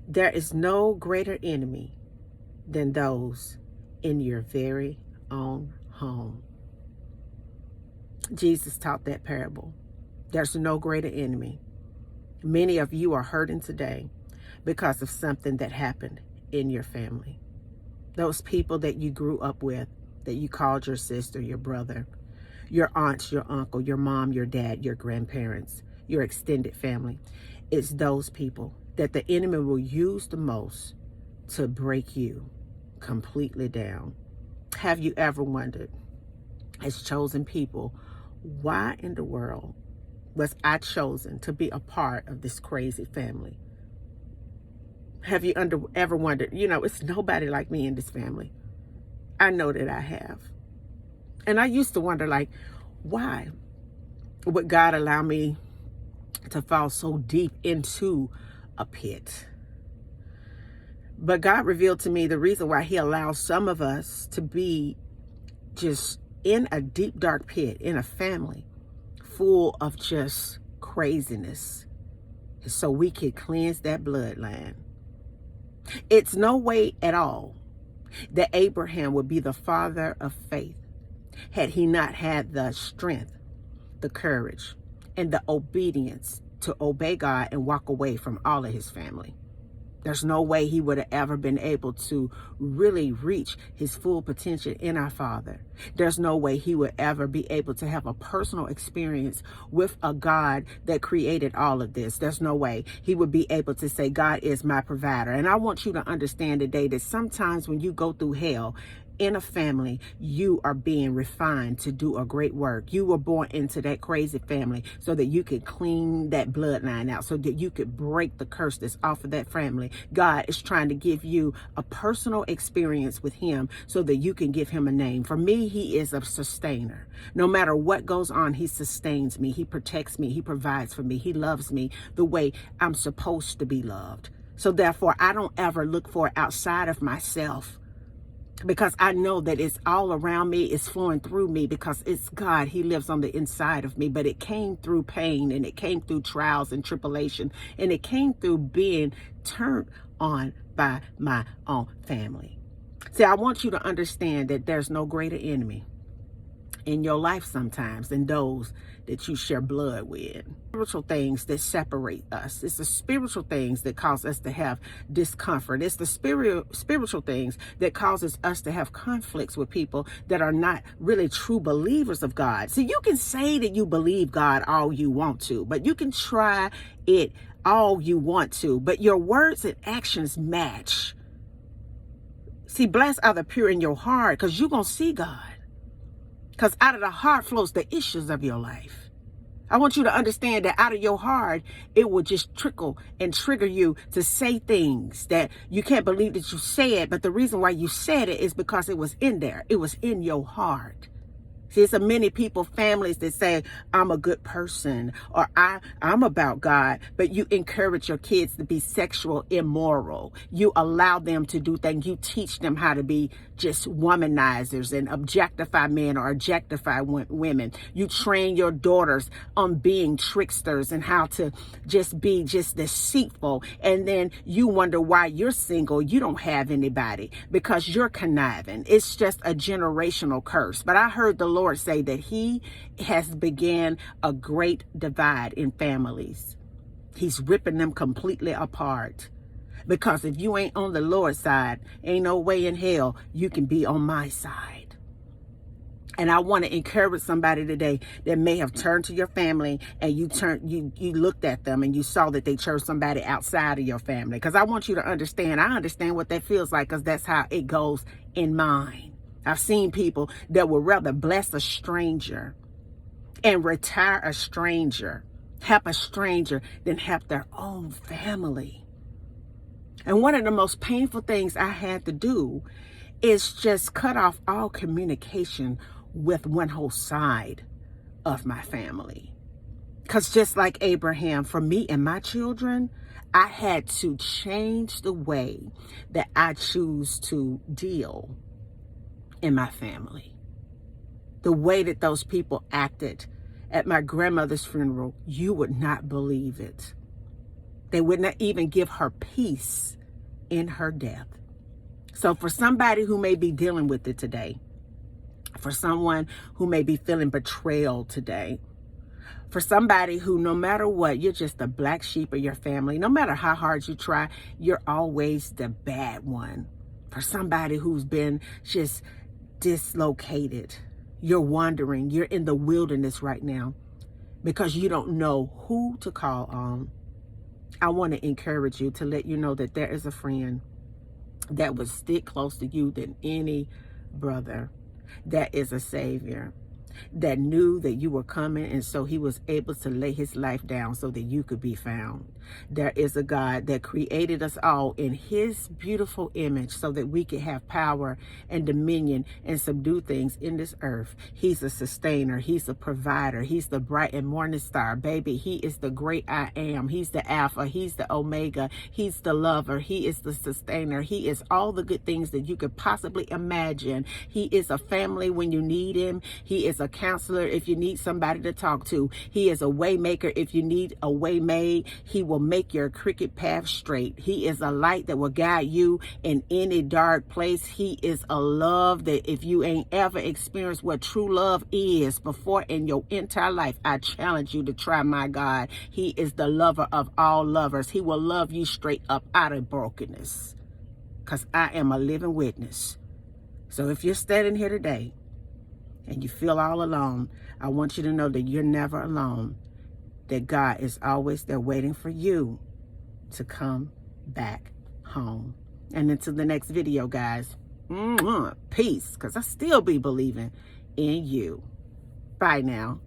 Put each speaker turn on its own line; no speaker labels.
There is no greater enemy than those in your very own home. Jesus taught that parable. There's no greater enemy. Many of you are hurting today because of something that happened in your family. Those people that you grew up with, that you called your sister, your brother, your aunts, your uncle, your mom, your dad, your grandparents, your extended family. It's those people that the enemy will use the most to break you completely down. Have you ever wondered, as chosen people, why in the world was I chosen to be a part of this crazy family? Have you ever wondered, it's nobody like me in this family? I know that I have. And I used to wonder, why would God allow me to fall so deep into a pit? But God revealed to me the reason why he allows some of us to be just in a deep, dark pit, in a family full of just craziness, so we can cleanse that bloodline. It's no way at all that Abraham would be the father of faith had he not had the strength, the courage, and the obedience to obey God and walk away from all of his family. There's no way he would have ever been able to really reach his full potential in our Father. There's no way he would ever be able to have a personal experience with a God that created all of this. There's no way he would be able to say, God is my provider. And I want you to understand today that sometimes when you go through hell, in a family, you are being refined to do a great work. You were born into that crazy family so that you could clean that bloodline out, so that you could break the curse that's off of that family. God is trying to give you a personal experience with him so that you can give him a name. For me, he is a sustainer. No matter what goes on, he sustains me. He protects me. He provides for me. He loves me the way I'm supposed to be loved. So therefore, I don't ever look for it outside of myself, because I know that it's all around me, it's flowing through me, because it's God. He lives on the inside of me. But it came through pain, and it came through trials and tribulation, and it came through being turned on by my own family. See, I want you to understand that there's no greater enemy in your life sometimes than those that you share blood with. Spiritual things that separate us. It's the spiritual things that cause us to have discomfort. It's the spiritual things that causes us to have conflicts with people that are not really true believers of God. See, you can say that you believe God all you want to, but you can try it all you want to, but your words and actions match. See, blessed are the pure in your heart, because you're going to see God. Because out of the heart flows the issues of your life. I want you to understand that out of your heart, it will just trickle and trigger you to say things that you can't believe that you said. But the reason why you said it is because it was in there. It was in your heart. See, it's many people, families that say, I'm a good person, or I'm about God, but you encourage your kids to be sexual immoral. You allow them to do things. You teach them how to be just womanizers and objectify men or objectify women. You train your daughters on being tricksters and how to just be just deceitful. And then you wonder why you're single. You don't have anybody because you're conniving. It's just a generational curse. But I heard the Lord say that he has began a great divide in families. He's ripping them completely apart. Because if you ain't on the Lord's side, ain't no way in hell you can be on my side. And I want to encourage somebody today that may have turned to your family and you looked at them and you saw that they chose somebody outside of your family. Because I want you to understand, I understand what that feels like, because that's how it goes in mine. I've seen people that would rather bless a stranger and retire a stranger, help a stranger, than help their own family. And one of the most painful things I had to do is just cut off all communication with one whole side of my family. Because just like Abraham, for me and my children, I had to change the way that I choose to deal in my family. The way that those people acted at my grandmother's funeral, you would not believe it. They would not even give her peace in her death. So for somebody who may be dealing with it today, for someone who may be feeling betrayal today, for somebody who, no matter what, you're just the black sheep of your family. No matter how hard you try, you're always the bad one. For somebody who's been just dislocated, you're wandering, you're in the wilderness right now because you don't know who to call on. I want to encourage you to let you know that there is a friend that would stick close to you than any brother. That is a Savior that knew that you were coming, and so he was able to lay his life down so that you could be found. There is a God that created us all in his beautiful image so that we could have power and dominion and subdue things in this earth. He's a sustainer. He's a provider. He's the bright and morning star, baby. He is the great I am. He's the Alpha. He's the Omega. He's the lover. He is the sustainer. He is all the good things that you could possibly imagine. He is a family when you need him. He is a counselor if you need somebody to talk to. He is a way maker if you need a way made. He will make your crooked path straight. He is a light that will guide you in any dark place. He is a love that if you ain't ever experienced what true love is before in your entire life, I challenge you to try my God. He is the lover of all lovers. He will love you straight up out of brokenness, because I am a living witness. So if you're standing here today and you feel all alone, I want you to know that you're never alone, that God is always there waiting for you to come back home. And until the next video, guys, peace, because I still be believing in you. Bye now.